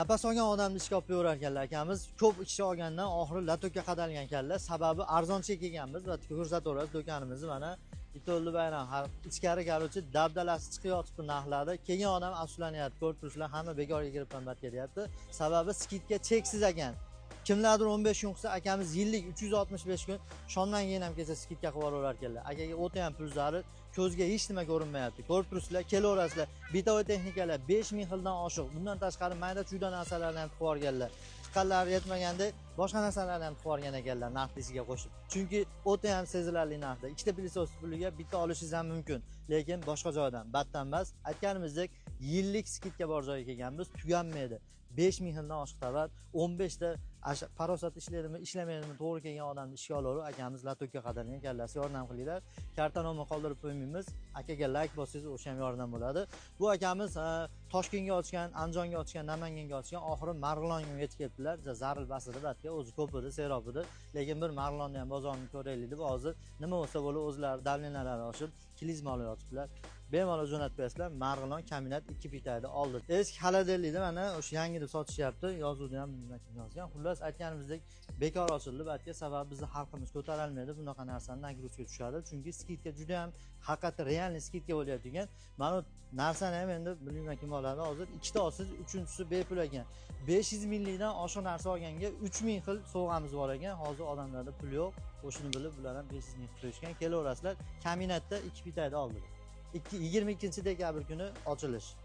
Napas olgan odamni ishga olib qo'yar ekanlar akamiz. Ko'p kishi olgandan oxiri latokka qadalgan ekanlar. Sababi arzoncha kelganmiz va ko'rsataveramiz do'konimizni mana. Ito'lli bayram har ichkari keluvchi dabdalasi chiqayotibdi narxlarda. Kelgan odam afsuslanyapti. Ko'rib turibsizlar, hamma bekorga kiribman bat kelyapti. Sababi skidka cheksiz ekan. Kimlardir 15 kun qilsa, akamiz yillik 365 kun shondan keyin ham kelsa skidka qilib yuborar ekanlar. Akaga o'ta ham pul zarur, ko'zga hech nima ko'rinmayapti. Ko'rib turibsizlar, kelaverasizlar. Bitovoy texnikalar 5000 xildan oshiq. Bundan tashqari mayda-chuyda narsalarni ham qilib yuborganlar. Chiqqanlari yetmaganda boshqa narsalarni ham qilib yuborgan ekanlar narxisiga qo'shib. Chunki o'ta ham sezilarli narxda. Ikkita pilisos puliga bitta olishingiz ham mumkin, lekin boshqa joydan, battan emas. Aytganimizdek, yillik skidka bor joyga kelganmiz, tuganmaydi. 5000 xildan oshiq tovar, 15 ta parosat ishlaydimi, ishlamaydimi, to'g'ri kelgan odamni ishga olaverib, akamiz latokka qadalgan ekanlar. Yordam qilinglar. Kartanoma qoldirib qo'ymaymiz. Akaga like bossangiz o'sha ham yordam bo'ladi. Bu akamiz Toshkentga ochgan, Andijonga ochgan, Namanganga ochgan, oxiri Marg'ilonga yetib keldilar. Zaril basidi batga, o'zi ko'p edi, serob edi. Lekin bir Marg'ilonni ham bozorini ko'raylik deb hozir nima bo'lsa bo'lib o'zlari davlenalari oshib, klizma olib yotibdilar. Bemalol jo'natib qo'yasizlar. Marg'ilon Kaminat 2 bitayda oldi. Eski xaladellikda mana o'sha yangi deb sotishyapti. Yozuvda ham yozgan. Xullas aytganimizdek bekor ochildi batga, sababi bizning xalqimiz ko'tarolmaydi bunaqa narsani nagruzga tushadi. Chunki skidka juda ham haqiqatda realniy skidka bo'layotgan. Mana bu narsani ham endi bilmayman kim oladi. Hozir ikkita olsiz, uchinchisi bepul ekan. 500 minglikdan oshiq narsa olganga 3000 xil sovg'amiz bor ekan. Hozir odamlarda pul yo'q. O'shini bilib bular ham 500 ming qo'yishgan. Kelaverasizlar. Kaminatda 2 bitayda oldi. 22 dekabr kuni ochilish.